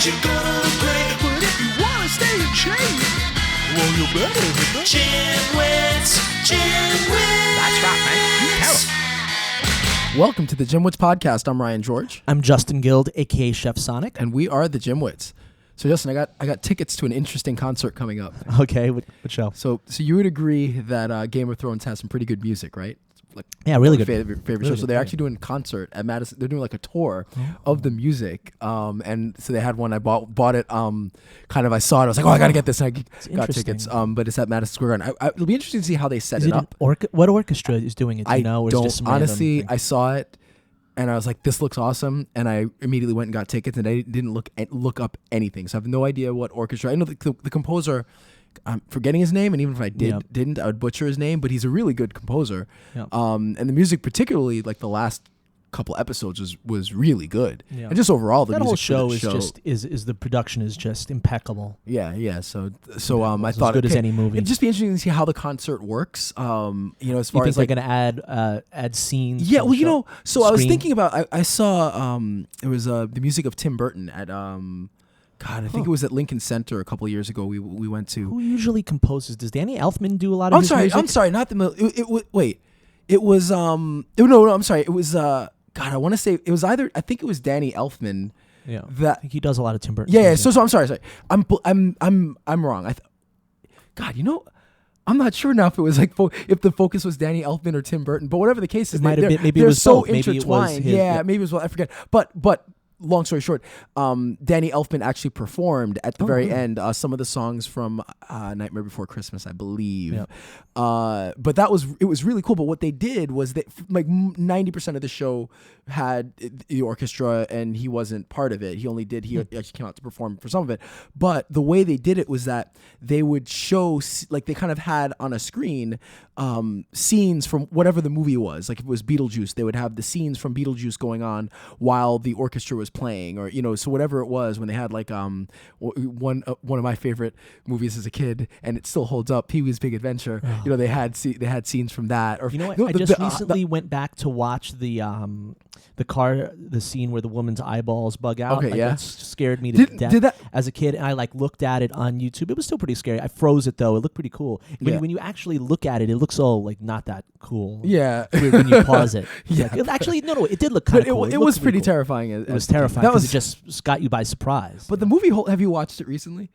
you're gonna look great. But if you wanna stay in shape, well, you better hit the GymWits. That's right, man. Tell 'em. Welcome to the GymWits podcast. I'm Ryan George, I'm Justin Guild, aka Chef Sonic. and we are the GymWits. So Justin, I got tickets to an interesting concert coming up. Okay, what show? So you would agree that Game of Thrones has some pretty good music, right? Like Yeah, really my good. favorite Really show. good, So they're yeah. actually doing a concert at Madison. They're doing like a tour of the music. And so they had one. I bought it. I saw it. I was like, oh, I gotta get this. And I got tickets. interesting. But it's at Madison Square Garden. It'll be interesting to see how they set Is it it up. what orchestra is doing it? Do I you know? Or is it don't just some random honestly. thing? I saw it, and I was like, "This looks awesome!" And I immediately went and got tickets, and I didn't look up anything, so I have no idea what orchestra. I know the composer. I'm forgetting his name, and even if I didn't, I would butcher his name. But he's a really good composer. Yep. And the music, particularly like the last couple episodes, was really good. Yeah. And just overall, the that music whole for show the is just is the production is just impeccable. Yeah. So I It's thought as good as any movie. It'd just be interesting to see how the concert works. As You far think as they're like gonna add scenes? yeah, from well, the show? so I was Screen? thinking about. I saw it was the music of Tim Burton at God, I think it was at Lincoln Center a couple of years ago. We went to. Who usually composes? Does Danny Elfman do a lot of? I'm his sorry. music? I'm sorry. Not the. It was no. I'm sorry. It was God. I want to say it was either. I think it was Danny Elfman. Yeah, I That. think he does a lot of Tim Burton. Yeah. music. So I'm sorry. I'm wrong. God, I'm not sure now if it was like if the focus was Danny Elfman or Tim Burton, but whatever the case is, It might have been- maybe it they're was so both. Maybe it was intertwined. his- yeah, yeah. maybe it was. I forget. But long story short, Danny Elfman actually performed at the very really? end some of the songs from Nightmare Before Christmas, I believe. Yep. But it was really cool. But what they did was that like 90% of the show had the orchestra, and he wasn't part of it. He actually came out to perform for some of it. But the way they did it was that they would show, like they kind of had on a screen scenes from whatever the movie was. Like if it was Beetlejuice, they would have the scenes from Beetlejuice going on while the orchestra was playing, or so whatever it was. When they had like one of my favorite movies as a kid, and it still holds up, Pee-wee's Big Adventure. They had scenes from that. Or You know what? I just recently went back to watch the scene where the woman's eyeballs bug out. Okay, yeah. That scared me to death did that- as a kid, and I looked at it on YouTube. It was still pretty scary. I froze it though. It looked pretty cool. When you actually look at it, it looks not that cool. Yeah. When you pause it. Yeah. Actually, no, it did look kind But of cool. it looked was pretty cool. terrifying. It was terrifying. That because was it just got you by surprise. But the movie, have you watched it recently?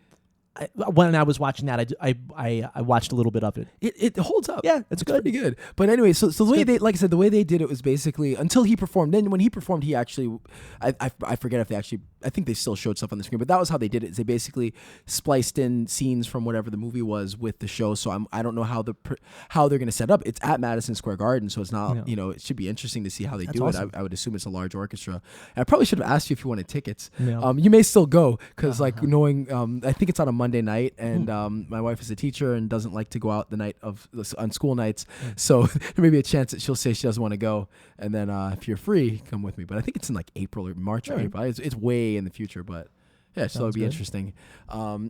When I was watching that, I watched a little bit of it. It holds up. Yeah, it's good. pretty good. But anyway, so the way good. they, like I said, the way they did it was basically until he performed. Then when he performed, he actually, I forget if they actually, I think they still showed stuff on the screen. But that was how they did it. Is they basically spliced in scenes from whatever the movie was with the show. So I don't know how they're going to set up. It's at Madison Square Garden, so it's not. It should be interesting to see how they do awesome. it. I would assume it's a large orchestra. And I probably should have asked you if you wanted tickets. Yeah. You may still go because knowing, I think it's on a Monday night and. My wife is a teacher and doesn't like to go out on school nights. So there may be a chance that she'll say she doesn't want to go. And then if you're free, come with me. But I think it's in like April or March or April. It's way in the future, but yeah, so it'll be interesting.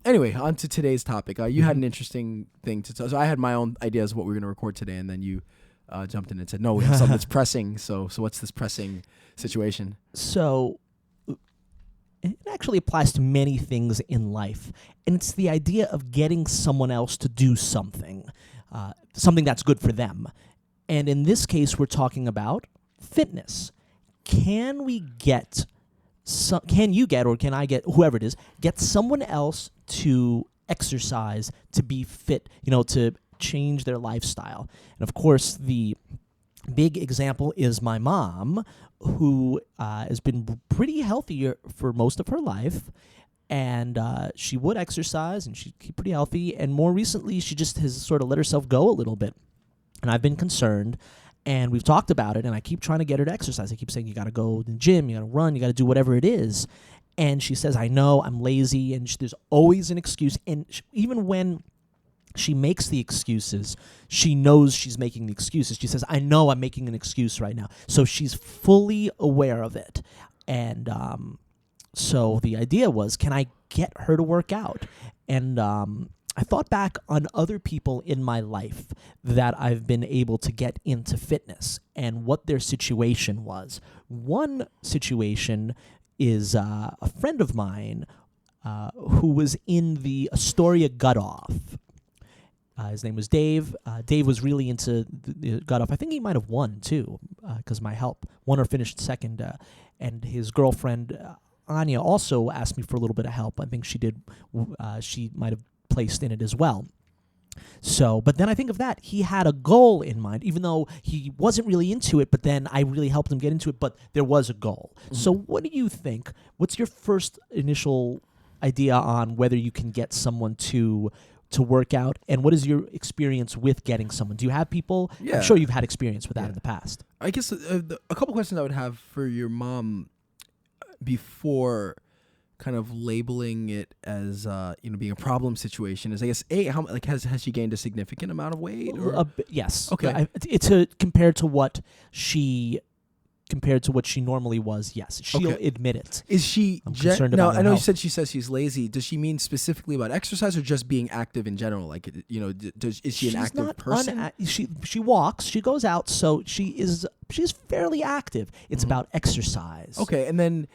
Anyway, on to today's topic. You had an interesting thing to tell. So I had my own ideas of what we were going to record today, and then you jumped in and said, no, we have something that's pressing. So what's this pressing situation? So it actually applies to many things in life. And it's the idea of getting someone else to do something, something that's good for them. And in this case, we're talking about fitness. Can you get, or can I get, whoever it is, get someone else to exercise, to be fit, to change their lifestyle? And of course, the big example is my mom, who has been pretty healthy for most of her life, and she would exercise and she'd keep pretty healthy, and more recently she just has sort of let herself go a little bit, and I've been concerned, and we've talked about it, and I keep trying to get her to exercise. I keep saying, you got to go to the gym, you got to run, you got to do whatever it is, and she says, I know, I'm lazy, and there's always an excuse, and even when she makes the excuses, she knows she's making the excuses. She says, I know I'm making an excuse right now. So she's fully aware of it. And so the idea was, can I get her to work out? And I thought back on other people in my life that I've been able to get into fitness and what their situation was. One situation is a friend of mine who was in the Astoria Gut-Off. His name was Dave. Dave was really into the Gut-Off. I think he might have won, too, because my help. Won or finished second. And his girlfriend, Anya, also asked me for a little bit of help. I think she did. She might have placed in it as well. So, but then I think of that. He had a goal in mind, even though he wasn't really into it, but then I really helped him get into it, but there was a goal. Mm-hmm. So what do you think? What's your first initial idea on whether you can get someone to work out, and what is your experience with getting someone? Do you have people? Yeah. I'm sure you've had experience with that in the past. I guess a couple questions I would have for your mom before kind of labeling it as being a problem situation is, I guess, how has she gained a significant amount of weight? Or? Yes. Okay. Compared to what she normally was, yes, she'll admit it. Is she concerned about her I know health. you said she says she's lazy. Does she mean specifically about exercise or just being active in general? Like, is she an active person? She walks, she goes out, so she's fairly active. It's about exercise. Okay, and then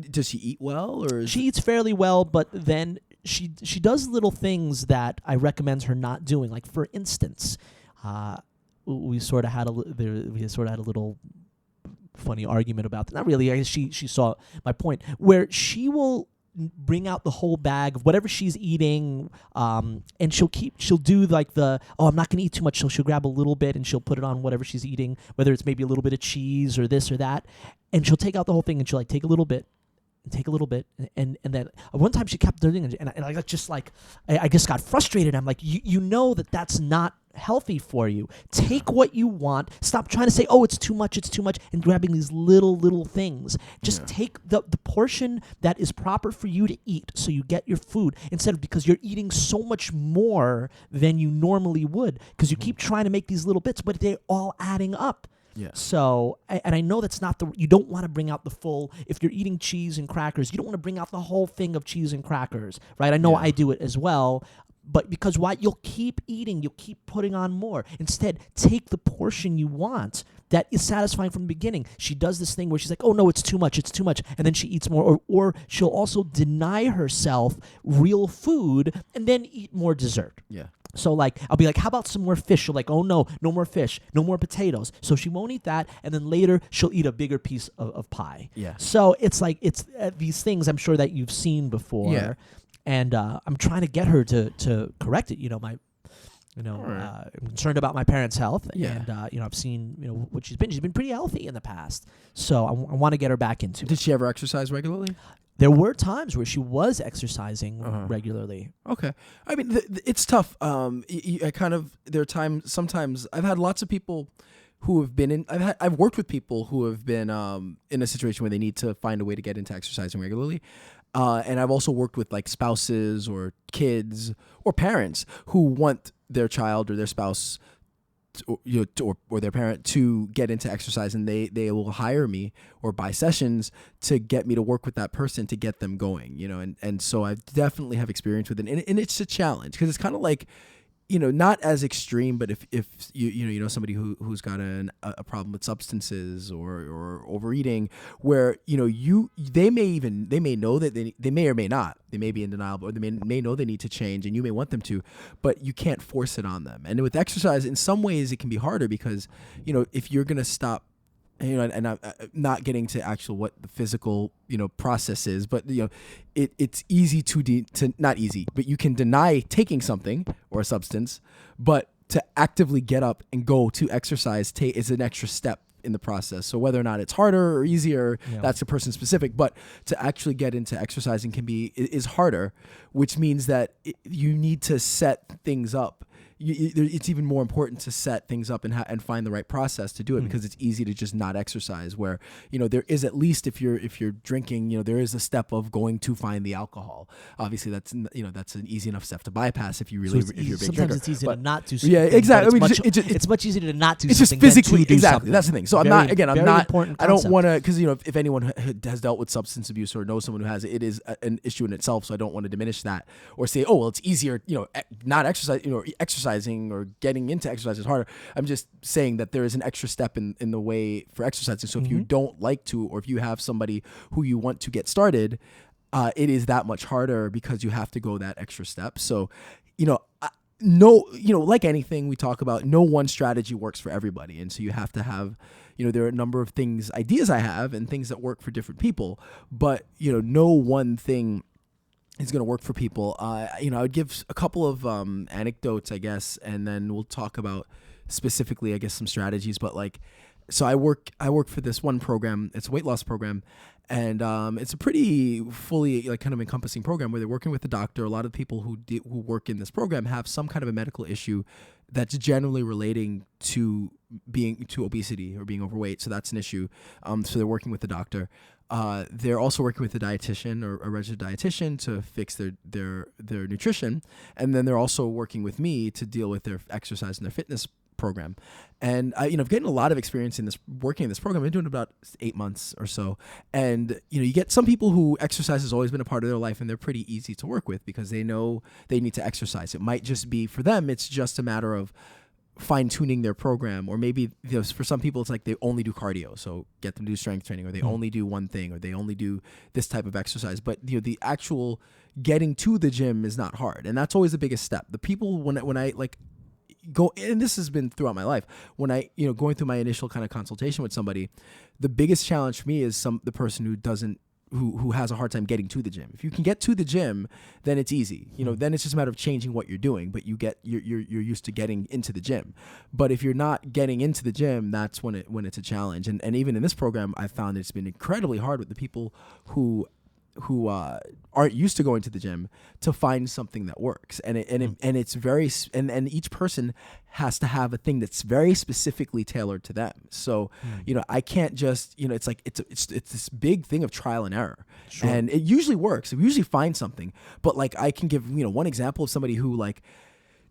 does she eat well, or she eats fairly well, but then she does little things that I recommend her not doing. Like, for instance, we sort of had a little funny argument about that. Not really. I guess she saw my point, where she will bring out the whole bag of whatever she's eating, and she'll do like I'm not going to eat too much, so she'll grab a little bit and she'll put it on whatever she's eating, whether it's maybe a little bit of cheese or this or that, and she'll take out the whole thing and she'll like take a little bit, and then one time she kept doing it, and I just got frustrated. I'm like, you know that's not healthy for you. Take what you want. Stop trying to say, oh, it's too much, and grabbing these little things. Just take the portion that is proper for you to eat, so you get your food, instead of, because you're eating so much more than you normally would, because you keep trying to make these little bits, but they're all adding up. Yeah. So, and I know that's not you don't want to bring out the full, if you're eating cheese and crackers, you don't want to bring out the whole thing of cheese and crackers, right? I know I do it as well, but because you'll keep eating, you'll keep putting on more. Instead, take the portion you want that is satisfying from the beginning. She does this thing where she's like, oh no, it's too much, and then she eats more, or she'll also deny herself real food and then eat more dessert. Yeah. So, like, I'll be like, how about some more fish? She'll like, oh, no more fish, no more potatoes. So she won't eat that, and then later she'll eat a bigger piece of pie. Yeah. So it's like, it's these things I'm sure that you've seen before. Yeah. And I'm trying to get her to correct it. I'm concerned about my parents' health. Yeah. And, I've seen, what she's been. She's been pretty healthy in the past. So I want to get her back into it. Did she ever exercise regularly? There were times where she was exercising regularly. Okay. I mean, it's tough. There are times, sometimes I've had lots of people who have been I've worked with people who have been in a situation where they need to find a way to get into exercising regularly. And I've also worked with like spouses or kids or parents who want their child or their spouse or their parent to get into exercise, and they will hire me or buy sessions to get me to work with that person to get them going, and so I definitely have experience with it, and it's a challenge because it's kind of like, not as extreme, but if you know somebody who's got a problem with substances or overeating, where they may know that they may or may not, they may be in denial, or they may know they need to change, and you may want them to, but you can't force it on them. And with exercise, in some ways, it can be harder because if you're gonna stop. And I'm not getting to actual what the physical, process is, but it's easy to not easy, but you can deny taking something or a substance, but to actively get up and go to exercise is an extra step in the process. So whether or not it's harder or easier, that's a person specific, but to actually get into exercising is harder, which means that you need to set things up. It's even more important to set things up and find the right process to do it, because it's easy to just not exercise, where there is, at least if you're drinking, there is a step of going to find the alcohol. Obviously that's that's an easy enough step to bypass if you're a big drinker. Sometimes it's easy to not do something. Yeah, exactly. It's much easier to not do it's something. It's just physically, than to do exactly. Something. That's the thing. So I don't want to, because if anyone has dealt with substance abuse or knows someone who has it, it is an issue in itself. So I don't want to diminish that or say, oh well, it's easier, not exercise, exercising or getting into exercise is harder. I'm just saying that there is an extra step in the way for exercising. So if you don't like to, or if you have somebody who you want to get started, it is that much harder because you have to go that extra step. So, no, like anything we talk about, no one strategy works for everybody. And so you have to have, there are a number of ideas I have and things that work for different people, but, no one thing is going to work for people. I would give a couple of anecdotes, I guess, and then we'll talk about specifically, I guess, some strategies. But so I work for this one program. It's a weight loss program, and it's a pretty fully kind of encompassing program where they're working with the doctor. A lot of people who work in this program have some kind of a medical issue that's generally relating to obesity or being overweight. So that's an issue. So they're working with the doctor. They're also working with a dietitian or a registered dietitian to fix their nutrition, and then they're also working with me to deal with their exercise and their fitness program. And I've gotten a lot of experience working in this program. I've been doing it about 8 months or so. And you get some people who exercise has always been a part of their life, and they're pretty easy to work with because they know they need to exercise. It might just be for them, it's just a matter of fine-tuning their program, or maybe for some people it's like they only do cardio, so get them to do strength training, or they only do one thing, or they only do this type of exercise. But the actual getting to the gym is not hard, and that's always the biggest step. The people when I go, and this has been throughout my life, when I going through my initial kind of consultation with somebody, the biggest challenge for me is the person who has a hard time getting to the gym. If you can get to the gym, then it's easy. Then it's just a matter of changing what you're doing, but you're used to getting into the gym. But if you're not getting into the gym, that's when it's a challenge. And even in this program, I found it's been incredibly hard with the people who aren't used to going to the gym to find something that works. And it's very, and each person has to have a thing that's very specifically tailored to them. So, I can't just, it's this big thing of trial and error. Sure. And it usually works. We usually find something, but I can give, one example of somebody who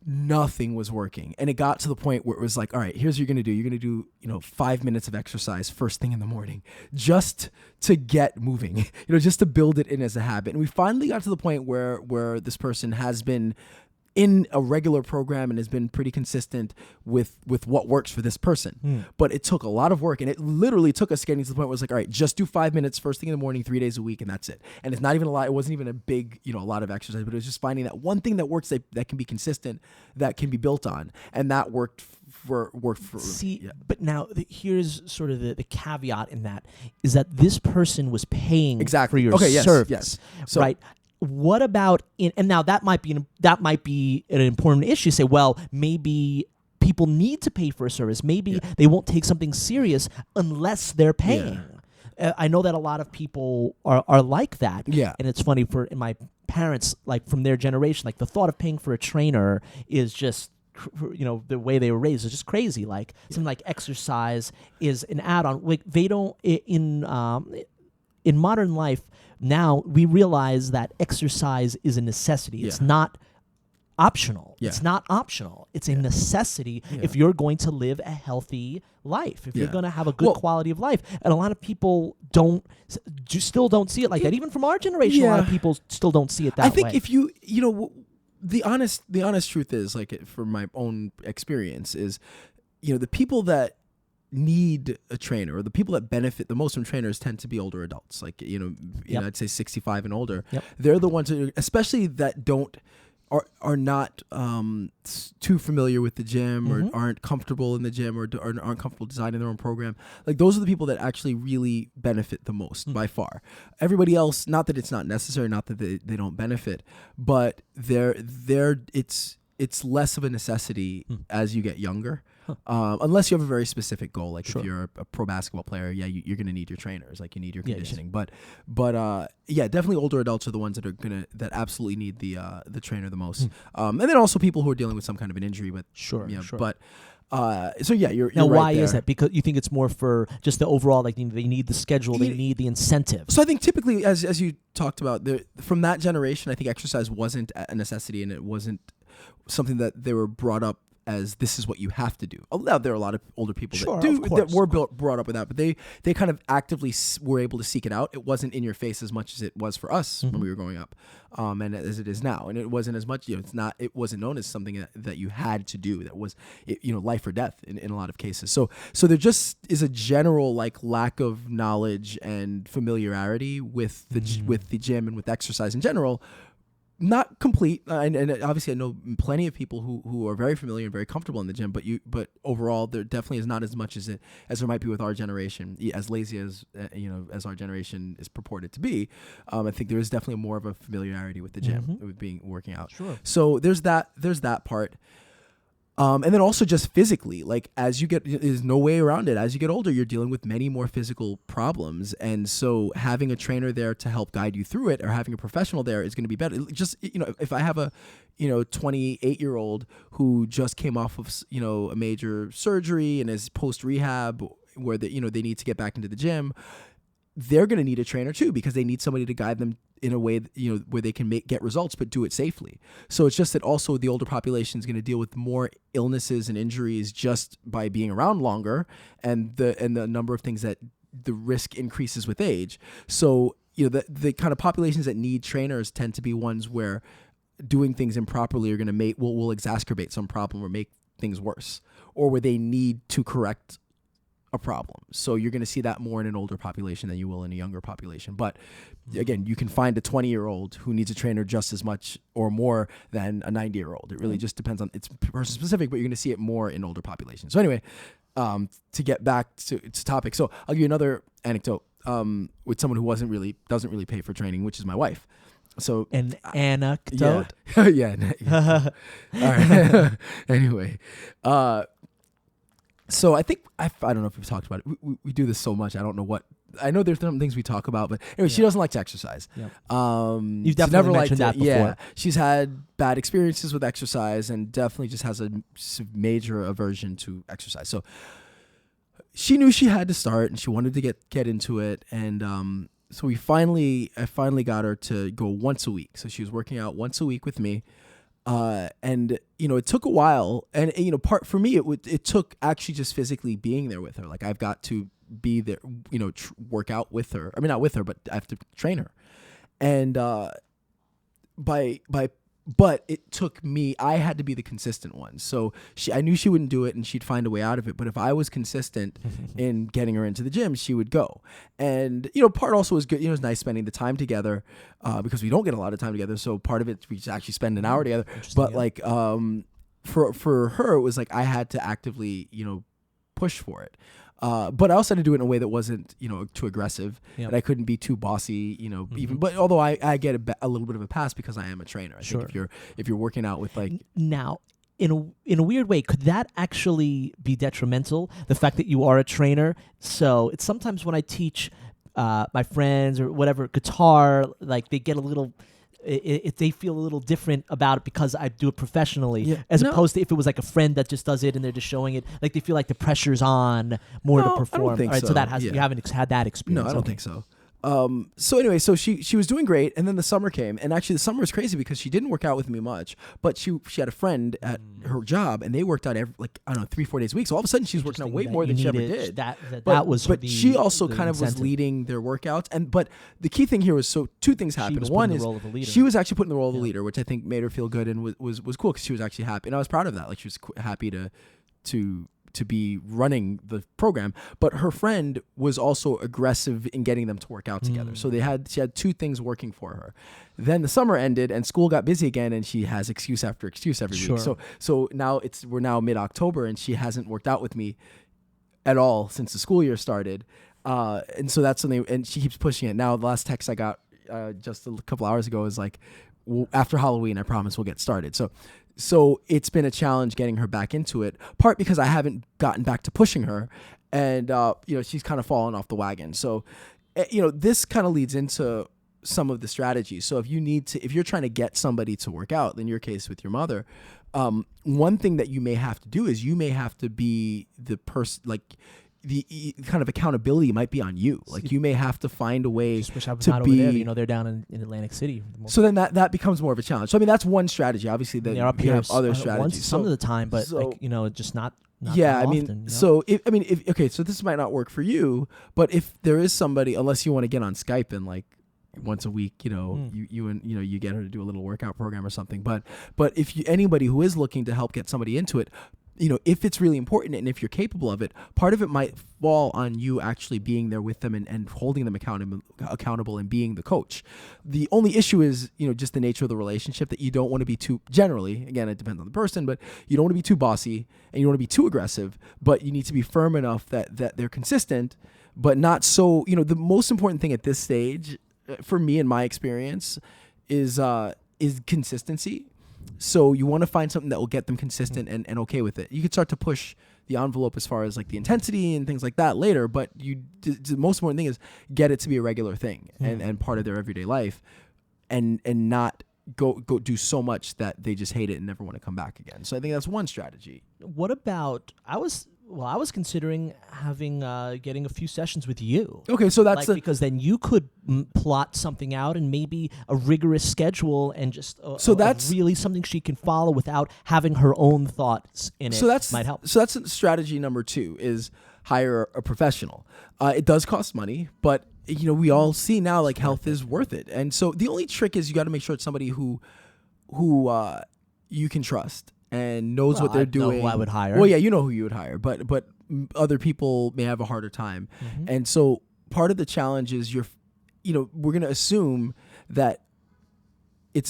nothing was working. And it got to the point where it was all right, here's what you're going to do. You're going to do, 5 minutes of exercise first thing in the morning, just to get moving, just to build it in as a habit. And we finally got to the point where this person has been in a regular program and has been pretty consistent with what works for this person. But it took a lot of work, and it literally took us getting to the point where it was all right, just do 5 minutes first thing in the morning, 3 days a week, and that's it. And it's not even a lot. It wasn't even a big, a lot of exercise, but it was just finding that one thing that works that can be consistent, that can be built on. And that worked for. See, yeah. But now here's sort of the caveat in that is that this person was paying for your service. Yes. So, right. What about and now that might be an important issue. Say, well, maybe people need to pay for a service. Maybe they won't take something serious unless they're paying. Yeah. I know that a lot of people are like that. Yeah. And it's funny in my parents, from their generation, the thought of paying for a trainer is just, the way they were raised is just crazy. Something like exercise is an add-on. They don't in modern life. Now we realize that exercise is a necessity. It's not optional. Yeah. It's not optional. It's a necessity if you're going to live a healthy life, if you're going to have a good quality of life. And a lot of people still don't see it like that. Even from our generation, a lot of people still don't see it that way. I think if the honest truth is, from my own experience, is, the people that need a trainer, or the people that benefit the most from trainers, tend to be older adults, I'd say 65 and older. Yep. They're the ones who, especially that are not too familiar with the gym, or aren't comfortable in the gym, or aren't comfortable designing their own program. Those are the people that actually really benefit the most by far. Everybody else, not that it's not necessary, not that they don't benefit, but it's less of a necessity as you get younger. Unless you have a very specific goal, if you're a pro basketball player, you're going to need your trainers, you need your conditioning. But definitely older adults are the ones that absolutely need the trainer the most. And then also people who are dealing with some kind of an injury. But But you're now. Right why there. Is that? Because you think it's more for just the overall, they need the schedule, they need the incentive. So I think typically, as you talked about, from that generation, I think exercise wasn't a necessity, and it wasn't something that they were brought up as this is what you have to do. Now there are a lot of older people Sure, that do of course, that were brought up with that, but they kind of actively were able to seek it out. It wasn't in your face as much as it was for us when we were growing up, and as it is now. And it wasn't as much. It wasn't known as something that you had to do. That was life or death in a lot of cases. So there just is a general like lack of knowledge and familiarity with the gym and with exercise in general. Not complete, and obviously I know plenty of people who are very familiar and very comfortable in the gym, but overall there definitely is not as much as there might be with our generation, as lazy as as our generation is purported to be. I think there is definitely more of a familiarity with the gym, with working out. Sure. So there's that part. And then also just physically, like as you there's no way around it. As you get older, you're dealing with many more physical problems. And so having a trainer there to help guide you through it, or having a professional there is going to be better. Just, if I have a, 28-year-old who just came off of, a major surgery and is post rehab where they need to get back into the gym, they're going to need a trainer too, because they need somebody to guide them in a way where they can get results but do it safely. So it's just that also the older population is going to deal with more illnesses and injuries just by being around longer, and the number of things that the risk increases with age. So the kind of populations that need trainers tend to be ones where doing things improperly are going to will exacerbate some problem or make things worse, or where they need to correct a problem. So you're going to see that more in an older population than you will in a younger population. But again, you can find a 20-year-old who needs a trainer just as much or more than a 90-year-old. It really just depends on, it's person specific, but you're going to see it more in older populations. So anyway, to get back to topic. So I'll give you another anecdote with someone who doesn't really pay for training, which is my wife. So an anecdote. Yeah. All right. Anyway, so I think I don't know if we've talked about it. We do this so much. I don't know what. I know there's some things we talk about, but anyway, she doesn't like to exercise. Yep. You've definitely mentioned that before. Yeah, she's had bad experiences with exercise and definitely just has a major aversion to exercise. So she knew she had to start and she wanted to get into it, and so I finally got her to go once a week. So she was working out once a week with me. And it took a while, and part for me it took actually just physically being there with her. Like I've got to be there, work out with her. I mean, not with her, but I have to train her. And but it took me. I had to be the consistent one. So I knew she wouldn't do it, and she'd find a way out of it. But if I was consistent in getting her into the gym, she would go. And part also was good. It was nice spending the time together because we don't get a lot of time together. So part of it we just actually spend an hour together. But like for her, it was like I had to actively push for it. But I also had to do it in a way that wasn't, too aggressive, and I couldn't be too bossy, even. But although I get a little bit of a pass because I am a trainer. I think if you're working out with like now. In a weird way, could that actually be detrimental? The fact that you are a trainer. So it's sometimes when I teach my friends or whatever guitar, like they get a little. They feel a little different about it because I do it professionally, as opposed to if it was like a friend that just does it and they're just showing it. Like they feel like the pressure's on more to perform. I don't think so. So that you haven't had that experience. No, I don't think so. So anyway, so she was doing great, and then the summer came, and actually the summer was crazy because she didn't work out with me much, but she had a friend at her job, and they worked out every 3-4 days a week. So all of a sudden she's working out way more than she ever did. But she also kind of was leading their workouts, but the key thing here was two things happened. One is she was actually put in the role of the leader, which I think made her feel good and was cool because she was actually happy, and I was proud of that. Like she was happy to be running the program, but her friend was also aggressive in getting them to work out together. So she had two things working for her. Then the summer ended and school got busy again, and she has excuse after excuse every week. So now we're now mid-October and she hasn't worked out with me at all since the school year started. And so that's something, and she keeps pushing it. Now the last text I got just a couple hours ago is like, after Halloween, I promise we'll get started. So it's been a challenge getting her back into it, part because I haven't gotten back to pushing her, and she's kind of fallen off the wagon. So this kind of leads into some of the strategies. So if you're trying to get somebody to work out, in your case with your mother, one thing that you may have to do is you may have to be the person, like kind of accountability might be on you. Like you may have to find a way Just wish I was to not be. over there. They're down in Atlantic City. So then that becomes more of a challenge. So I mean, that's one strategy. Obviously, that They're up you here have other once strategies. some of the time, but so- just not. Yeah, that I mean, often, you know? so okay, so this might not work for you, but if there is somebody, unless you want to get on Skype and like once a week, you get her to do a little workout program or something. But if anybody who is looking to help get somebody into it, if it's really important and if you're capable of it, part of it might fall on you actually being there with them and holding them accountable and being the coach. The only issue is, just the nature of the relationship, that you don't want to be too, generally, again, it depends on the person, but you don't want to be too bossy and you don't want to be too aggressive, but you need to be firm enough that they're consistent, but not so, the most important thing at this stage, for me in my experience, is consistency. So you want to find something that will get them consistent and okay with it. You can start to push the envelope as far as like the intensity and things like that later, but the most important thing is get it to be a regular thing and part of their everyday life, and not go do so much that they just hate it and never want to come back again. So I think that's one strategy. What about I was considering having getting a few sessions with you. Okay, so that's because then you could plot something out and maybe a rigorous schedule and just that's really something she can follow without having her own thoughts in it. That might help. So that's strategy number 2 is hire a professional. It does cost money, but we all see now like health is worth it. And so the only trick is you got to make sure it's somebody who you can trust and knows what they're doing. Know who I would hire. Well, yeah, you know who you would hire, but other people may have a harder time. Mm-hmm. And so part of the challenge is we're going to assume that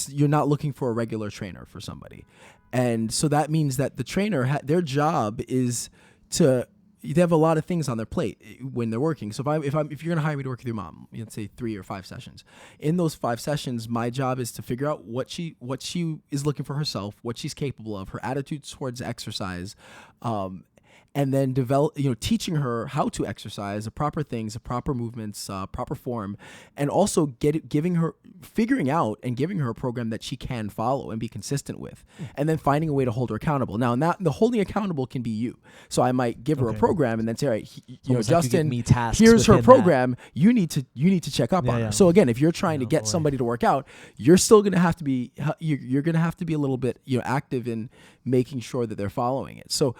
you're not looking for a regular trainer for somebody. And so that means that the trainer, their job is they have a lot of things on their plate when they're working. So if you're going to hire me to work with your mom, let's say 3 or 5 sessions. In those 5 sessions, my job is to figure out what she is looking for herself, what she's capable of, her attitude towards exercise, and then teaching her how to exercise, the proper things, the proper movements, proper form, and also figuring out and giving her a program that she can follow and be consistent with, and then finding a way to hold her accountable. Now, the holding accountable can be you. So I might give her a program and then say, all right, Justin, here's her program. You need to check up on her. So again, if you're trying to get somebody to work out, you're still going to have to be you're going to have to be a little bit active in making sure that they're following it. So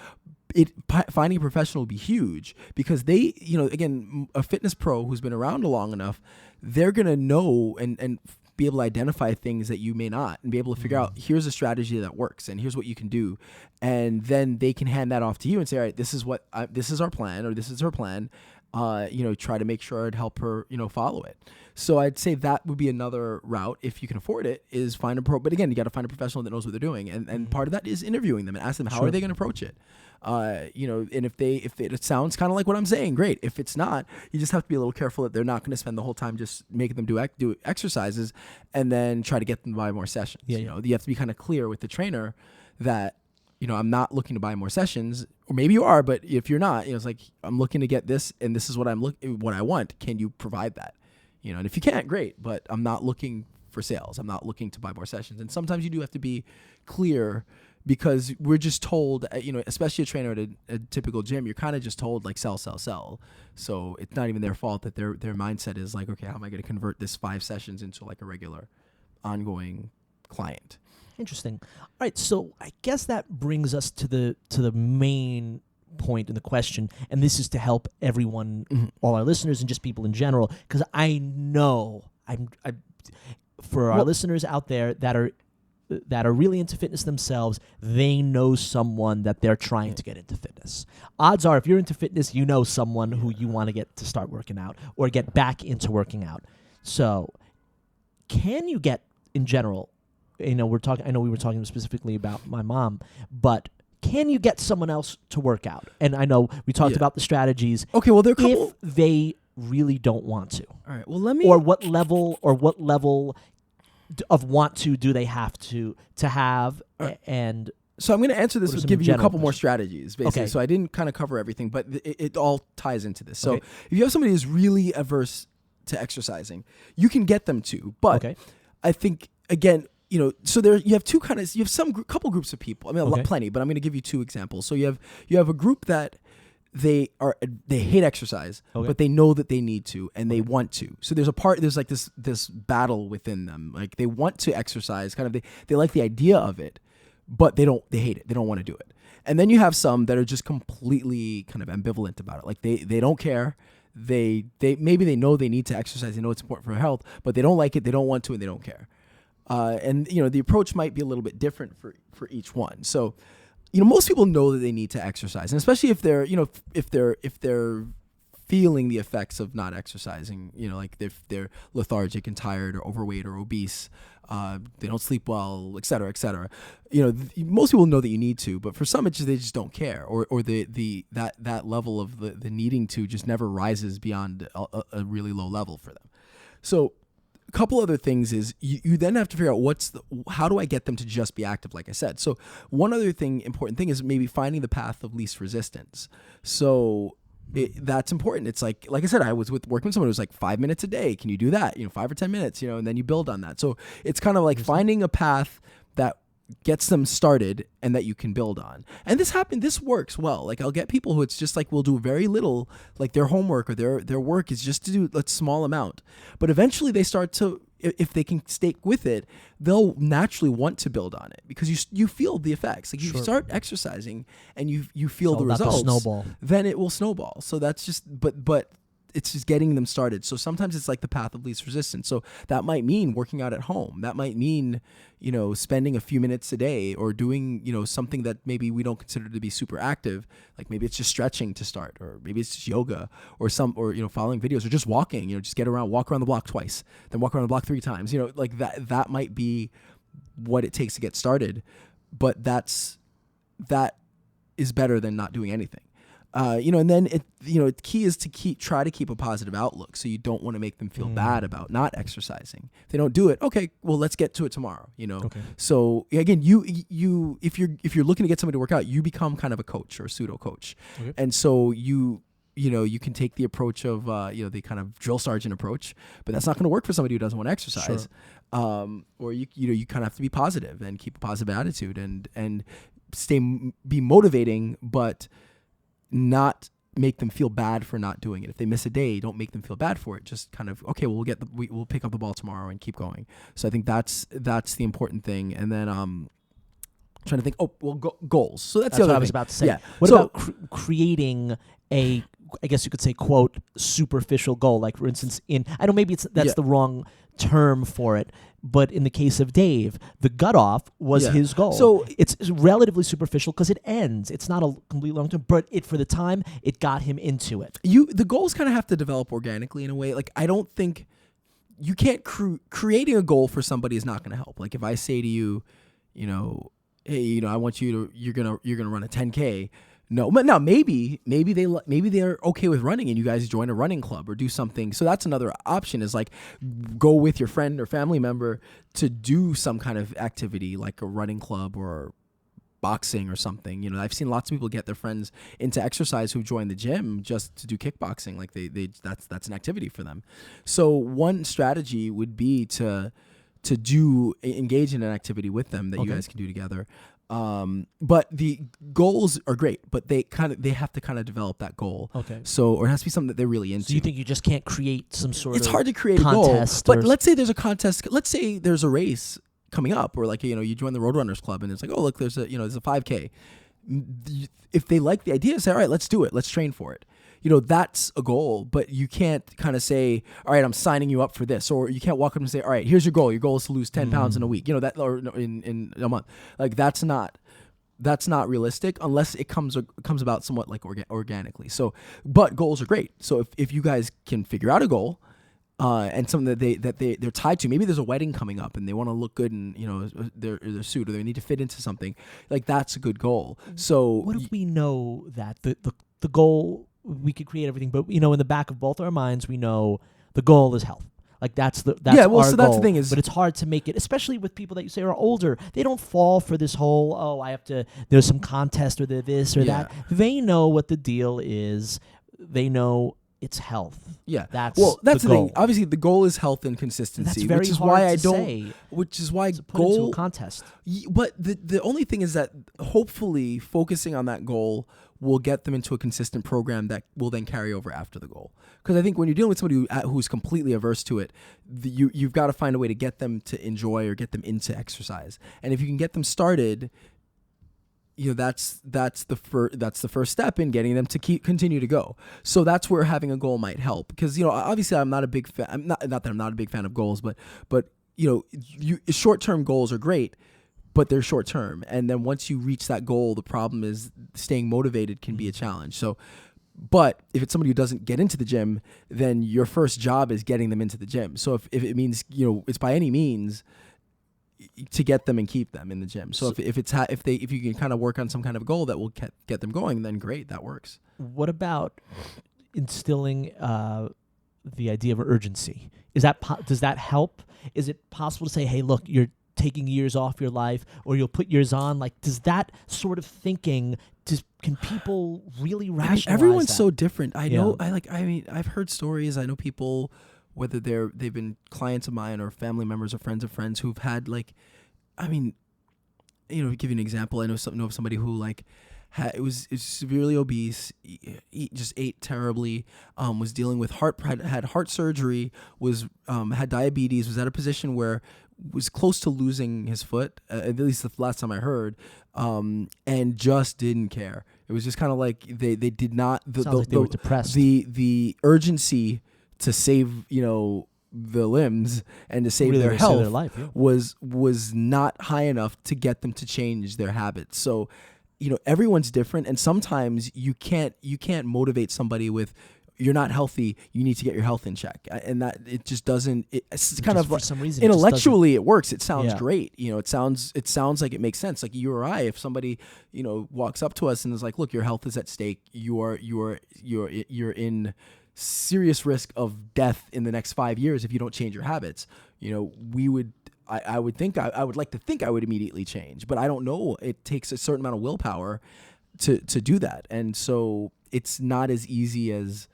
finding a professional will be huge, because they, again, a fitness pro who's been around long enough, they're going to know and be able to identify things that you may not, and be able to figure out, here's a strategy that works and here's what you can do. And then they can hand that off to you and say, all right, this is our plan, or this is her plan. Try to make sure I'd help her, follow it. So I'd say that would be another route, if you can afford it, is find a pro. But again, you got to find a professional that knows what they're doing. And part of that is interviewing them and ask them, how are they going to approach it? And if it sounds kind of like what I'm saying, great. If it's not, you just have to be a little careful that they're not going to spend the whole time just making them do exercises and then try to get them to buy more sessions. Yeah. You have to be kind of clear with the trainer that, I'm not looking to buy more sessions, or maybe you are, but if you're not, it's like, I'm looking to get this, and this is what what I want. Can you provide that? And if you can't, great, but I'm not looking for sales. I'm not looking to buy more sessions. And sometimes you do have to be clear, because we're just told, especially a trainer at a typical gym, you're kind of just told like sell. So it's not even their fault that their mindset is like, okay, how am I going to convert this 5 sessions into like a regular ongoing client? Interesting. All right, so I guess that brings us to the main point in the question, and this is to help everyone, all our listeners, and just people in general, because I know for our listeners out there that are really into fitness themselves, they know someone that they're trying to get into fitness. Odds are, if you're into fitness, you know someone who you want to get to start working out or get back into working out. So, can you get, in general, I know we were talking specifically about my mom, but can you get someone else to work out? And I know we talked about the strategies. Okay, well, there are a couple. If they really don't want to. All right, well, let me. Or what level of want to do they have to have? And so I'm going to answer this with give you a couple more strategies, basically. Okay. So I didn't kind of cover everything, but it all ties into this. So if you have somebody who's really averse to exercising, you can get them to. But I think, again, so you have couple groups of people. I mean, plenty, but I'm going to give you 2 examples. So you have a group that they hate exercise, but they know that they need to and they want to. So there's like this battle within them. Like they want to exercise, kind of they like the idea of it, but they hate it. They don't want to do it. And then you have some that are just completely kind of ambivalent about it. Like they don't care. They maybe they know they need to exercise, they know it's important for their health, but they don't like it, they don't want to, and they don't care. And the approach might be a little bit different for each one. So most people know that they need to exercise, and especially if they're if they're feeling the effects of not exercising, like if they're lethargic and tired or overweight or obese, they don't sleep well, et cetera, et cetera. Most people know that you need to, but for some, it's just, they just don't care, or that level of the needing to just never rises beyond a really low level for them. So a couple other things is you then have to figure out how do I get them to just be active, like I said. So one other important thing is maybe finding the path of least resistance. So that's important. It's like I said, I was working with someone who was like 5 minutes a day. Can you do that? 5 or 10 minutes, and then you build on that. So it's kind of like finding a path that gets them started and that you can build on. And this works well. Like I'll get people who it's just like, will do very little, like their homework or their work is just to do a small amount. But eventually they start to, if they can stick with it, they'll naturally want to build on it because you feel the effects. Like you start exercising and you feel the results, snowball. Then it will snowball. So that's just, but it's just getting them started. So sometimes it's like the path of least resistance. So that might mean working out at home. That might mean, spending a few minutes a day or doing, something that maybe we don't consider to be super active. Like maybe it's just stretching to start, or maybe it's just yoga or following videos or just walking, just walk around the block twice, then walk around the block 3 times, like that might be what it takes to get started. But that is better than not doing anything. And then the key is to try to keep a positive outlook. So you don't want to make them feel bad about not exercising. If they don't do it, okay, well, let's get to it tomorrow, Okay. So again, if you're looking to get somebody to work out, you become kind of a coach or a pseudo coach. Okay. And so you can take the approach of, the kind of drill sergeant approach, but that's not going to work for somebody who doesn't want to exercise. Sure. Or you kind of have to be positive and keep a positive attitude and be motivating, but not make them feel bad for not doing it. If they miss a day, don't make them feel bad for it. Just kind of, okay, we'll pick up the ball tomorrow and keep going. So I think that's the important thing. And then trying to think, goals. So that's the other what thing. I was about to say. Yeah. What about creating a, I guess you could say, quote, superficial goal? Like for instance, I know maybe that's the wrong term for it, but in the case of Dave, the gut off was his goal. So it's relatively superficial because it ends. It's not a complete long term, but for the time, it got him into it. The goals kind of have to develop organically in a way. Like I don't think you can't creating a goal for somebody is not going to help. Like if I say to you, hey, I want you're gonna run a 10K. No, but now maybe they're okay with running and you guys join a running club or do something. So that's another option, is like go with your friend or family member to do some kind of activity like a running club or boxing or something. I've seen lots of people get their friends into exercise who join the gym just to do kickboxing. Like that's an activity for them. So one strategy would be to engage in an activity with them that you guys can do together. But the goals are great, but they have to kind of develop that goal. Okay. So, or it has to be something that they're really into. So you think you just can't create some sort of It's hard to create a goal. But let's say there's a contest. Let's say there's a race coming up, or like, you join the Roadrunners Club and it's like, oh, look, there's a 5K. If they like the idea, say, all right, let's do it. Let's train for it. That's a goal, but you can't kind of say, all right, I'm signing you up for this. Or you can't walk up and say, all right, here's your goal. Your goal is to lose 10 pounds in a week, that, or in a month. Like that's not realistic unless it comes about somewhat like organically. So, but goals are great. So if you guys can figure out a goal, and something that they're tied to, maybe there's a wedding coming up and they want to look good in their suit, or they need to fit into something, like that's a good goal. So what if we know that the goal, we could create everything, but in the back of both our minds we know the goal is health. Like that's our goal. That's the thing is, but it's hard to make it, especially with people that you say are older. They don't fall for this whole, I have to, there's some contest or this or that. They know what the deal is. They know it's health. Yeah. That's that's the goal. thing. Obviously, the goal is health and consistency, That's very which is hard why to I don't. say. Which is why To put into goal. a contest. But the only thing is that hopefully focusing on that goal will get them into a consistent program that will then carry over after the goal. Because I think when you're dealing with somebody who's completely averse to it, you've got to find a way to get them to enjoy or get them into exercise. And if you can get them started, that's the first step in getting them to continue to go. So that's where having a goal might help. Because obviously I'm not a big fan. Not that I'm not a big fan of goals, but short-term goals are great, but they're short-term. And then once you reach that goal, the problem is staying motivated can be a challenge. So, but if it's somebody who doesn't get into the gym, then your first job is getting them into the gym. So if it means it's by any means to get them and keep them in the gym. So if you can kind of work on some kind of goal that will get them going, then great, that works. What about instilling the idea of urgency? Does that help? Is it possible to say, hey, look, you're taking years off your life, or you'll put years on? Like, does that sort of thinking, can people really rationalize everyone's that? so different. I know. I've heard stories. I know people, whether they've been clients of mine or family members or friends of friends who've had to give you an example. I know of somebody who is severely obese, just ate terribly, was dealing with had heart surgery, had diabetes, was at a position where was close to losing his foot, at least the last time I heard, and just didn't care. It was just kind of like they did not. Sounds like they were depressed. The urgency to save the limbs and to save their health, their life, yeah. was not high enough to get them to change their habits. So everyone's different, and sometimes you can't motivate somebody with, you're not healthy, you need to get your health in check, and that it just doesn't. It's kind of for some reason intellectually it works. It sounds Yeah. great. It sounds like it makes sense. Like you or I, if somebody walks up to us and is like, "Look, your health is at stake. You're in serious risk of death in the next 5 years if you don't change your habits." We would. I would think I would like to think I would immediately change, but I don't know. It takes a certain amount of willpower to do that, and so it's not as easy as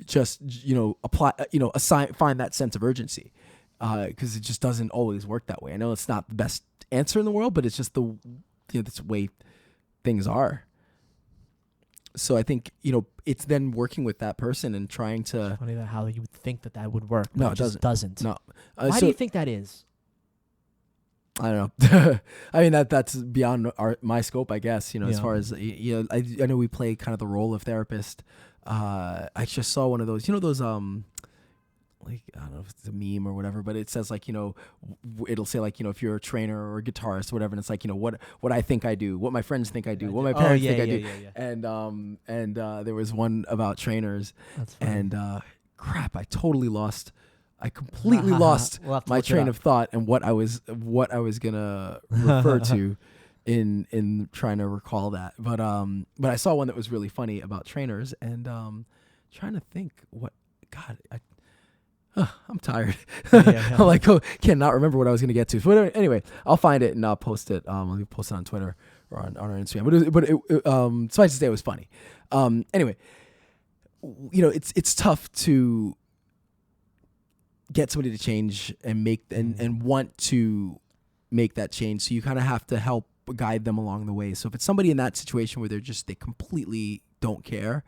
just apply find that sense of urgency, because it just doesn't always work that way. I know it's not the best answer in the world, but it's just that's the way things are. So I think it's then working with that person and trying to. Funny that how you would think that would work. But No, it just doesn't. No. Why do you think that is? I don't know. I mean that's beyond my scope, I guess. As far as I know we play kind of the role of therapist. I just saw one of those. Those I don't know if it's a meme or whatever, but it says it'll say if you're a trainer or a guitarist or whatever, and it's what I think I do, what my friends think I do, what my parents think I do. And there was one about trainers, and crap, I completely lost my train of thought and what I was gonna refer to in trying to recall that. But I saw one that was really funny about trainers, and trying to think what. God, I'm tired. Yeah. I'm cannot remember what I was gonna get to. But anyway, I'll find it and I'll post it. I'll post it on Twitter or on our Instagram. But suffice to say, it was funny. Anyway, it's tough to get somebody to change and make and want to make that change. So you kind of have to help guide them along the way. So if it's somebody in that situation where they completely don't care,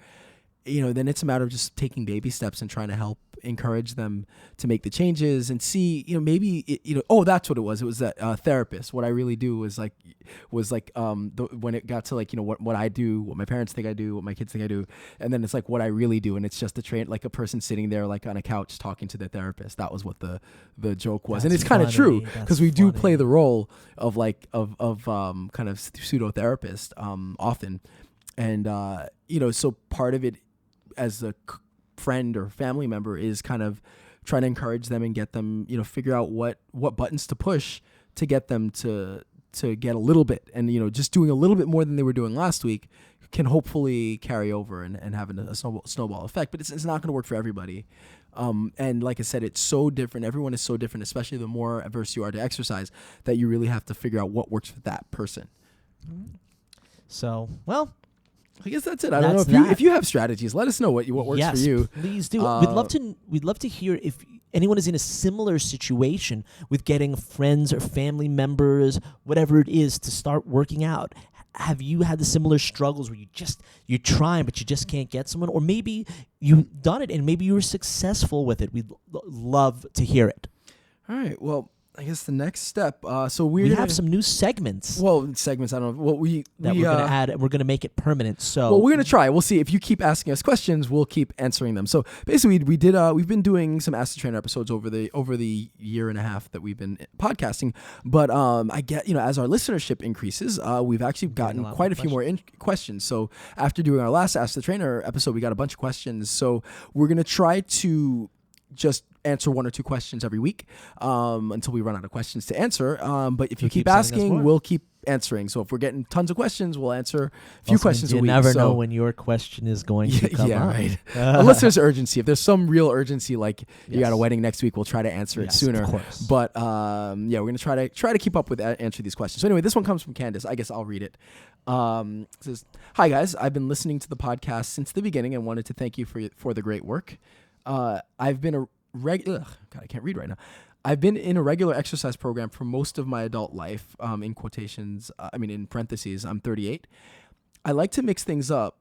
then it's a matter of just taking baby steps and trying to help encourage them to make the changes and see, maybe, that's what it was. It was that therapist. What I really do was when it got to what I do, what my parents think I do, what my kids think I do. And then it's what I really do. And it's just a person sitting there on a couch talking to their therapist. That was what the joke was. That's and it's kind of true because we do funny. play the role of kind of pseudo therapist often. And, so part of it as a friend or family member is kind of trying to encourage them and get them, figure out what buttons to push to get them to get a little bit. And, just doing a little bit more than they were doing last week can hopefully carry over and have a snowball effect. But it's not going to work for everybody. And like I said, it's so different. Everyone is so different, especially the more averse you are to exercise, that you really have to figure out what works for that person. So, well, I guess that's it. I don't know if you have strategies. Let us know what works for you. Please do. We'd love to hear if anyone is in a similar situation with getting friends or family members, whatever it is, to start working out. Have you had the similar struggles where you're trying but you just can't get someone, or maybe you've done it and maybe you were successful with it? We'd love to hear it. All right. Well, I guess the next step. So we have some new segments. Well, segments. I don't know. Well, we're going to add. We're going to make it permanent. So well, we're going to try. We'll see if you keep asking us questions. We'll keep answering them. So basically, we did. We've been doing some Ask the Trainer episodes over the year and a half that we've been podcasting. But I get as our listenership increases, we've actually gotten quite a few more questions. So after doing our last Ask the Trainer episode, we got a bunch of questions. So we're going to try to just answer one or two questions every week until we run out of questions to answer. But if you keep asking, we'll keep answering. So if we're getting tons of questions, we'll answer a few questions a week. You never know when your question is going to come up. Right. Unless there's urgency. If there's some real urgency, like you got a wedding next week, we'll try to answer it sooner. Of course. But we're going to try to keep up with answer these questions. So anyway, this one comes from Candace. I guess I'll read it. It says, "Hi guys, I've been listening to the podcast since the beginning and wanted to thank you for the great work. I've been a God, I can't read right now. I've been in a regular exercise program for most of my adult life. In quotations, in parentheses, I'm 38. I like to mix things up.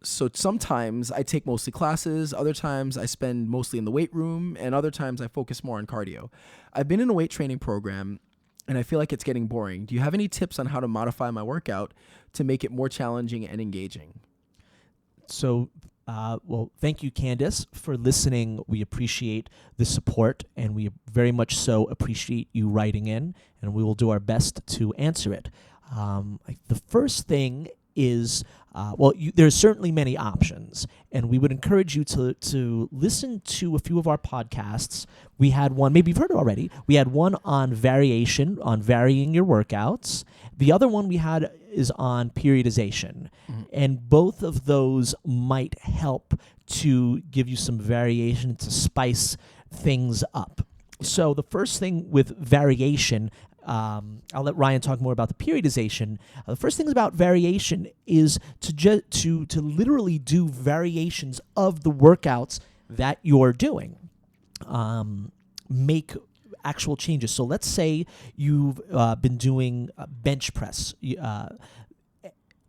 So sometimes I take mostly classes, other times I spend mostly in the weight room, and other times I focus more on cardio. I've been in a weight training program, and I feel like it's getting boring. Do you have any tips on how to modify my workout to make it more challenging and engaging?" So, thank you, Candace, for listening. We appreciate the support, and we very much so appreciate you writing in, and we will do our best to answer it. The first thing is, there's certainly many options, and we would encourage you to listen to a few of our podcasts. We had one, maybe you've heard it already. We had one on variation, on varying your workouts. The other one we had is on periodization, and both of those might help to give you some variation to spice things up. So the first thing with variation, I'll let Ryan talk more about the periodization. The first thing about variation is to literally do variations of the workouts that you're doing. Make actual changes. So let's say you've been doing bench press.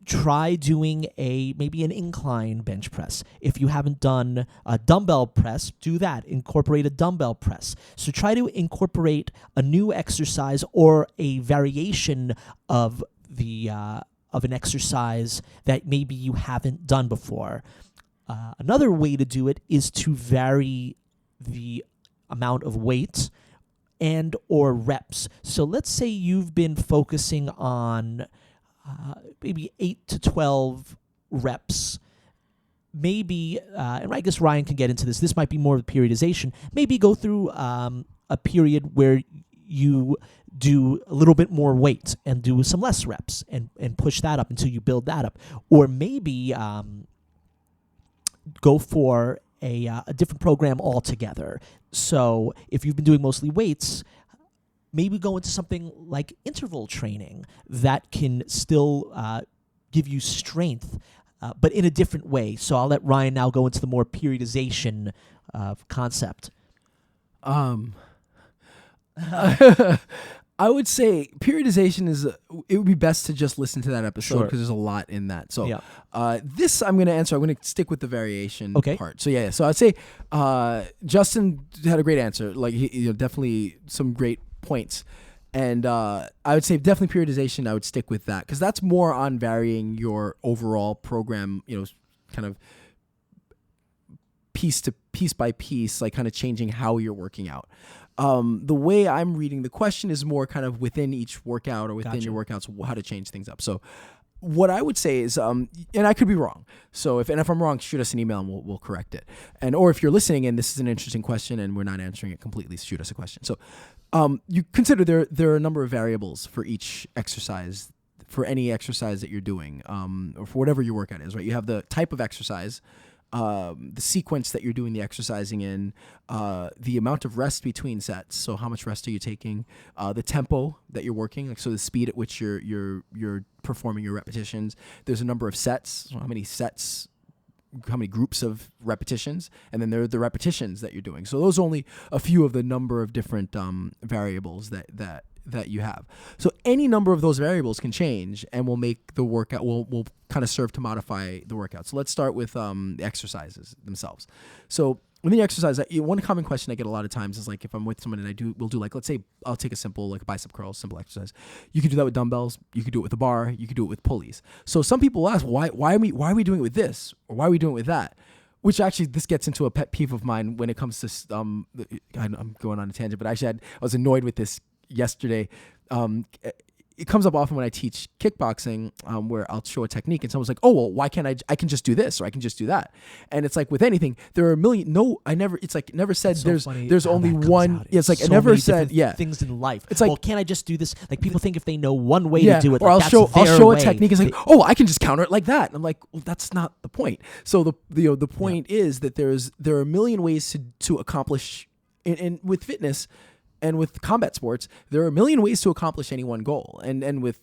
Try doing maybe an incline bench press. If you haven't done a dumbbell press, do that. Incorporate a dumbbell press. So try to incorporate a new exercise or a variation of an exercise that maybe you haven't done before. Another way to do it is to vary the amount of weight and or reps. So let's say you've been focusing on maybe 8 to 12 reps. Maybe, and I guess Ryan can get into this. This might be more of periodization. Maybe go through a period where you do a little bit more weight and do some less reps and push that up until you build that up. Or maybe go for a different program altogether. So if you've been doing mostly weights, maybe go into something like interval training that can still give you strength, but in a different way. So I'll let Ryan now go into the more periodization concept. I would say periodization it would be best to just listen to that episode because there's a lot in that. So this I'm going to answer. I'm going to stick with the variation part. So so I'd say Justin had a great answer. Like he definitely some great points. And I would say definitely periodization. I would stick with that because that's more on varying your overall program, kind of piece by piece, like kind of changing how you're working out. The way I'm reading the question is more kind of within each workout or within your workouts, how to change things up. So what I would say is, and I could be wrong. So if I'm wrong, shoot us an email and we'll correct it. Or if you're listening and this is an interesting question and we're not answering it completely, shoot us a question. So you consider there are a number of variables for each exercise, for any exercise that you're doing, or for whatever your workout is, right? You have the type of exercise, the sequence that you're doing the exercising in, the amount of rest between sets. So how much rest are you taking? The tempo that you're working, like so the speed at which you're performing your repetitions. There's a number of sets. So how many groups of repetitions, and then there are the repetitions that you're doing. So those are only a few of the number of different variables that you have. So any number of those variables can change and will make the workout, will kind of serve to modify the workout. So let's start with the exercises themselves. So within the exercise, one common question I get a lot of times is like, if I'm with someone and we'll do like, let's say I'll take a simple, like a bicep curl, simple exercise. You could do that with dumbbells. You could do it with a bar. You could do it with pulleys. So some people will ask, why are we doing it with this? Or why are we doing it with that? Which actually, this gets into a pet peeve of mine when it comes to, I'm going on a tangent, but actually I was annoyed with this yesterday. It comes up often when I teach kickboxing, where I'll show a technique and someone's like, oh, well, why can't I can just do this or I can just do that. And it's like with anything, there are a million, it's like never said there's only one. It's like so I never said, things in life. It's like, well, can't I just do this? Like people think if they know one way to do it, or like, I'll show a technique. It's like, oh, I can just counter it like that. And I'm like, well, that's not the point. So the point is that there are a million ways to accomplish in with fitness. And with combat sports, there are a million ways to accomplish any one goal. And with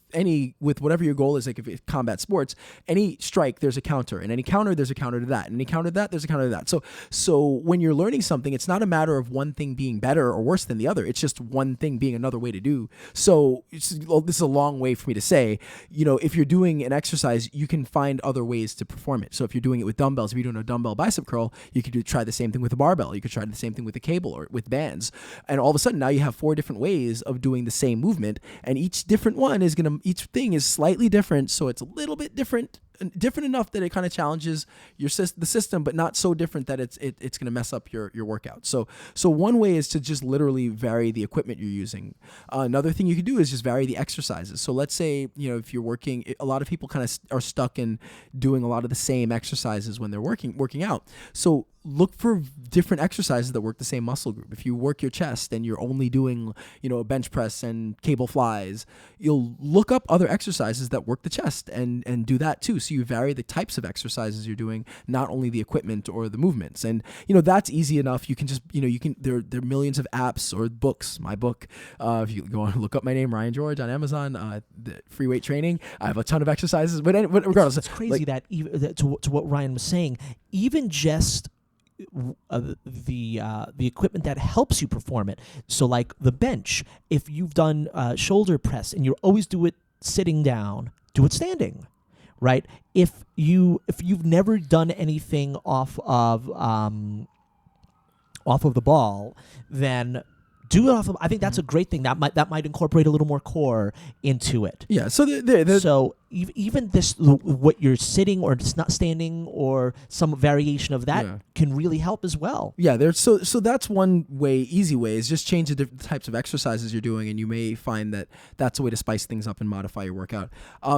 whatever your goal is, like if it's combat sports, any strike, there's a counter. And any counter, there's a counter to that. And any counter to that, there's a counter to that. So when you're learning something, it's not a matter of one thing being better or worse than the other. It's just one thing being another way to do. So this is a long way for me to say, if you're doing an exercise, you can find other ways to perform it. So if you're doing it with dumbbells, if you're doing a dumbbell bicep curl, you could try the same thing with a barbell. You could try the same thing with a cable or with bands. And all of a sudden, now you have 4 different ways of doing the same movement, and each thing is slightly different, so it's a little bit different enough that it kind of challenges the system, but not so different that it's going to mess up your workout. So one way is to just literally vary the equipment you're using. Another thing you can do is just vary the exercises. So let's say, if you're working, a lot of people kind of are stuck in doing a lot of the same exercises when they're working out. So look for different exercises that work the same muscle group. If you work your chest and you're only doing, a bench press and cable flies, you'll look up other exercises that work the chest and do that too. So you vary the types of exercises you're doing, not only the equipment or the movements. And, that's easy enough. You can just, there are millions of apps or books. My book, if you go on and look up my name, Ryan George, on Amazon, the free weight training. I have a ton of exercises, but regardless. It's crazy that even to what Ryan was saying, even just the equipment that helps you perform it. So like the bench, if you've done shoulder press and you always do it sitting down, do it standing, right? If you've never done anything off of the ball, then do it off of. I think that's a great thing. That might incorporate a little more core into it. Yeah. So so even this, what you're sitting or just not standing or some variation of that can really help as well. Yeah. So that's one way. Easy way is just change the different types of exercises you're doing, and you may find that that's a way to spice things up and modify your workout.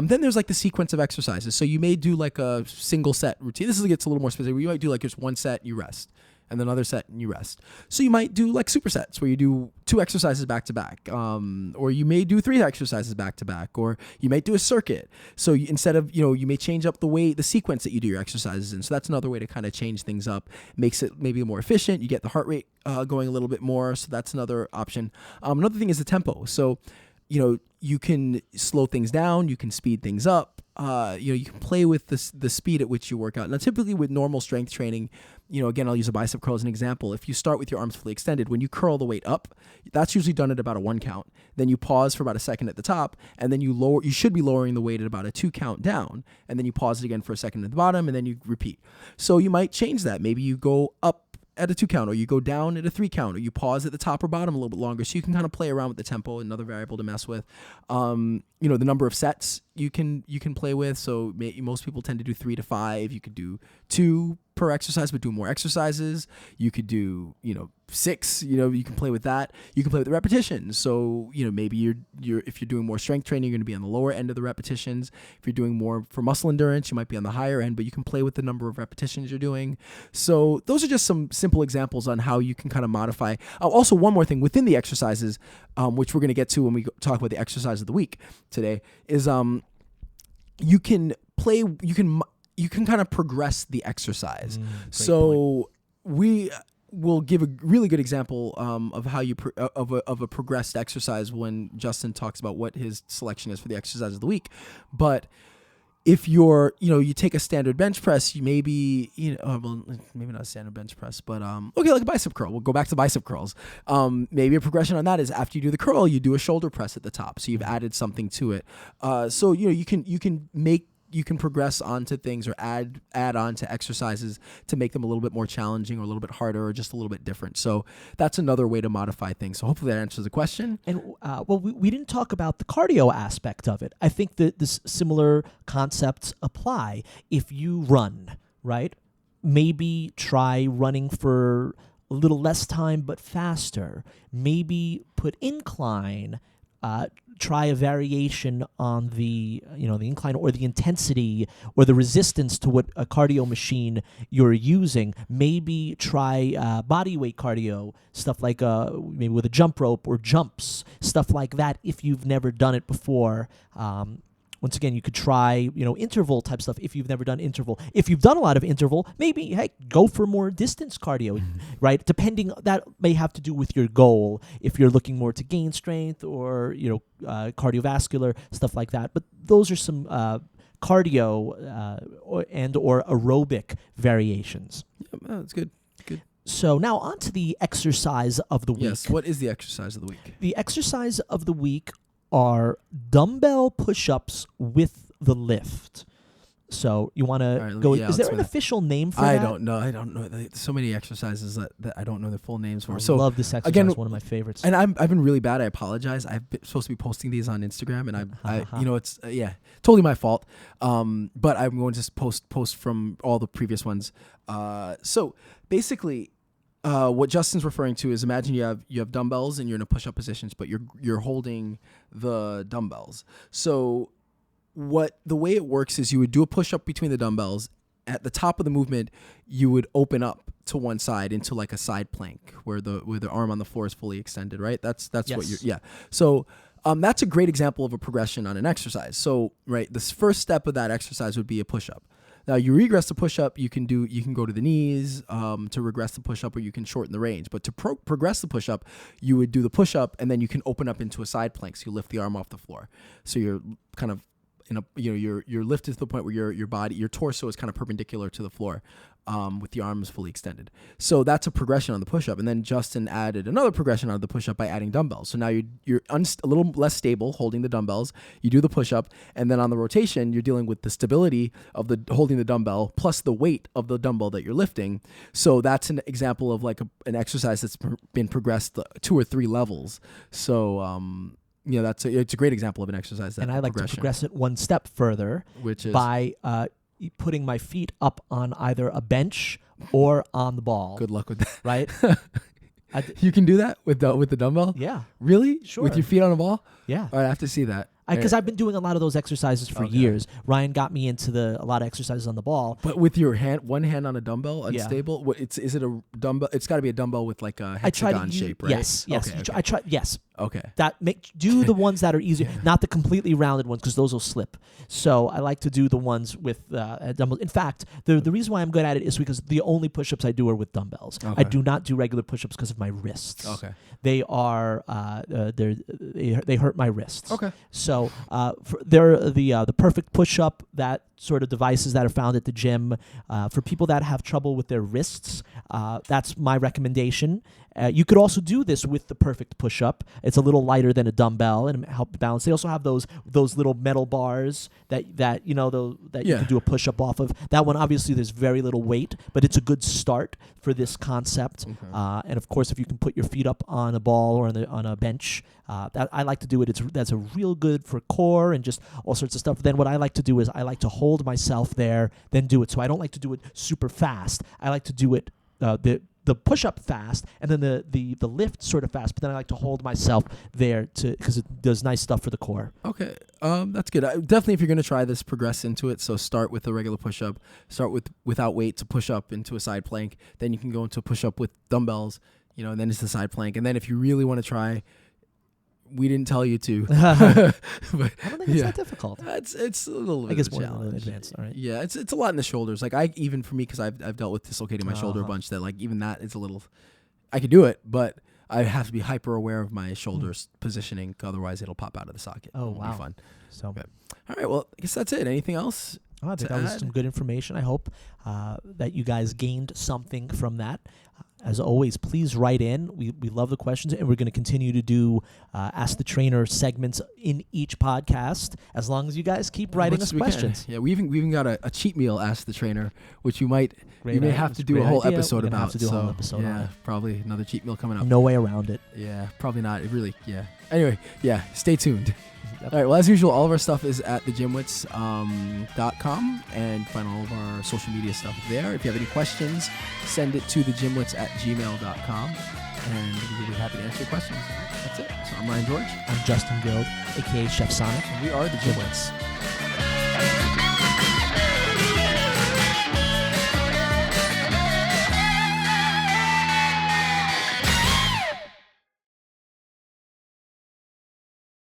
Then there's like the sequence of exercises. So you may do like a single set routine. This gets a little more specific. You might do like just one set, you rest, and then another set and you rest. So you might do like supersets where you do 2 exercises back to back, or you may do 3 exercises back to back, or you might do a circuit. So instead of, you may change up the sequence that you do your exercises in. So that's another way to kind of change things up, makes it maybe more efficient. You get the heart rate going a little bit more. So that's another option. Another thing is the tempo. So, you can slow things down, you can speed things up. You can play with the speed at which you work out. Now, typically with normal strength training, again, I'll use a bicep curl as an example. If you start with your arms fully extended, when you curl the weight up, that's usually done at about a 1 count. Then you pause for about a second at the top, and then you should be lowering the weight at about a 2 count down, and then you pause it again for a second at the bottom, and then you repeat. So you might change that. Maybe you go up at a 2 count, or you go down at a 3 count, or you pause at the top or bottom a little bit longer, so you can kind of play around with the tempo. Another variable to mess with. The number of sets you can play with. So most people tend to do 3 to 5. You could do 2 per exercise, but do more exercises. You could do 6. You can play with that. You can play with the repetitions. So maybe if you're doing more strength training, you're going to be on the lower end of the repetitions. If you're doing more for muscle endurance, you might be on the higher end. But you can play with the number of repetitions you're doing. So those are just some simple examples on how you can kind of modify. Also, one more thing within the exercises, which we're going to get to when we talk about the exercise of the week today, is you can you can kind of progress the exercise. So we will give a really good example of how you of a progressed exercise when Justin talks about what his selection is for the exercise of the week. But if you're, you take a standard bench press, you maybe, well, maybe not a standard bench press, but okay, like a bicep curl. We'll go back to bicep curls. Maybe a progression on that is after you do the curl, you do a shoulder press at the top. So you've added something to it. So you can progress onto things or add on to exercises to make them a little bit more challenging or a little bit harder or just a little bit different. So that's another way to modify things. So hopefully that answers the question. And we didn't talk about the cardio aspect of it. I think that this similar concepts apply. If you run, right? Maybe try running for a little less time but faster. Maybe put incline. Try a variation on the incline or the intensity or the resistance to what a cardio machine you're using. Maybe try body weight cardio, stuff like maybe with a jump rope or jumps, stuff like that if you've never done it before. Once again, you could try, interval type stuff if you've never done interval. If you've done a lot of interval, maybe, go for more distance cardio, right? Depending, that may have to do with your goal. If you're looking more to gain strength or, cardiovascular, stuff like that. But those are some cardio or aerobic variations. Yeah, that's good. Good. So now on to the exercise of the week. Yes, what is the exercise of the week? The exercise of the week are dumbbell push-ups with the lift. So you want to go. Is there an official name for that? I don't know. There's so many exercises that I don't know the full names for. I love this exercise. Again, one of my favorites. And I've been really bad. I apologize. I've been supposed to be posting these on Instagram, and it's totally my fault. But I'm going to post from all the previous ones. So basically, what Justin's referring to is, imagine you have dumbbells and you're in a push-up positions, but you're holding the dumbbells. So the way it works is you would do a push-up between the dumbbells. At the top of the movement, you would open up to one side into like a side plank where the arm on the floor is fully extended, right? That's yes. What you're So that's a great example of a progression on an exercise. So this first step of that exercise would be a push-up. Now, you regress the push-up, you can go to the knees to regress the push-up, or you can shorten the range. But to progress the push-up, you would do the push-up, and then you can open up into a side plank. So you lift the arm off the floor. So you're kind of you're lifted to the point where your torso is kind of perpendicular to the floor, with the arms fully extended. So that's a progression on the push-up. And then Justin added another progression on the push-up by adding dumbbells. So now you're a little less stable holding the dumbbells. You do the push-up, and then on the rotation, you're dealing with the stability of holding the dumbbell plus the weight of the dumbbell that you're lifting. So that's an example of like an exercise that's been progressed 2 or 3 levels. So it's a great example of an exercise. And I like to progress it one step further, which is by putting my feet up on either a bench or on the ball. Good luck with that. Right? You can do that with the dumbbell? Yeah. Really? Sure. With your feet on the ball? Yeah. All right, I have to see that. Because I've been doing a lot of those exercises for years. Ryan got me into a lot of exercises on the ball. But with your one hand on a dumbbell, unstable. Yeah. Is it a dumbbell? It's got to be a dumbbell with like a hexagon shape, right? Yes. Okay. I try. Yes. Okay. Do the ones that are easier, not the completely rounded ones, because those will slip. So I like to do the ones with dumbbells. In fact, the reason why I'm good at it is because the only push-ups I do are with dumbbells. Okay. I do not do regular push-ups because of my wrists. Okay. They are they hurt my wrists. Okay. So they're the perfect push-up, that sort of devices that are found at the gym. For people that have trouble with their wrists, that's my recommendation. You could also do this with the perfect push-up. It's a little lighter than a dumbbell and help balance. They also have those little metal bars that you can do a push-up off of. That one, obviously, there's very little weight, but it's a good start for this concept. Okay. And of course, if you can put your feet up on a ball or on a bench, that I like to do it. That's a real good for core and just all sorts of stuff. Then what I like to do is I like to hold myself there, then do it. So I don't like to do it super fast. I like to do it the push-up fast, and then the lift sort of fast, but then I like to hold myself there because it does nice stuff for the core. Okay, that's good. Definitely, if you're going to try this, progress into it. So start with a regular push-up, start without weight to push up into a side plank, then you can go into a push-up with dumbbells, and then it's the side plank. And then if you really want to try we didn't tell you to. But, I don't think it's that difficult. It's a little bit I guess of a more than challenge. advanced. All right. Yeah, it's a lot in the shoulders. Like even for me, because I've dealt with dislocating my shoulder a bunch. That like even that is a little. I could do it, but I have to be hyper aware of my shoulders positioning. Otherwise, it'll pop out of the socket. Oh, it won't wow. be fun. So, Okay. All right. Well, I guess that's it. Anything else? I think that was some good information. I hope that you guys gained something from that. As always, please write in. We love the questions, and we're going to continue to do Ask the Trainer segments in each podcast as long as you guys keep writing us questions. Yeah, we even got a cheat meal Ask the Trainer, which you may have to do a whole episode about. Have to do a whole episode on it. Probably another cheat meal coming up. No way around it. Yeah, probably not. It really, yeah. Anyway, yeah, stay tuned. All right, well, as usual, all of our stuff is at thegymwits.com, and find all of our social media stuff there. If you have any questions, send it to thegymwits@gmail.com, and we'll be happy to answer your questions. That's it. So I'm Ryan George. I'm Justin Guild, a.k.a. Chef Sonic. And we are the GymWits.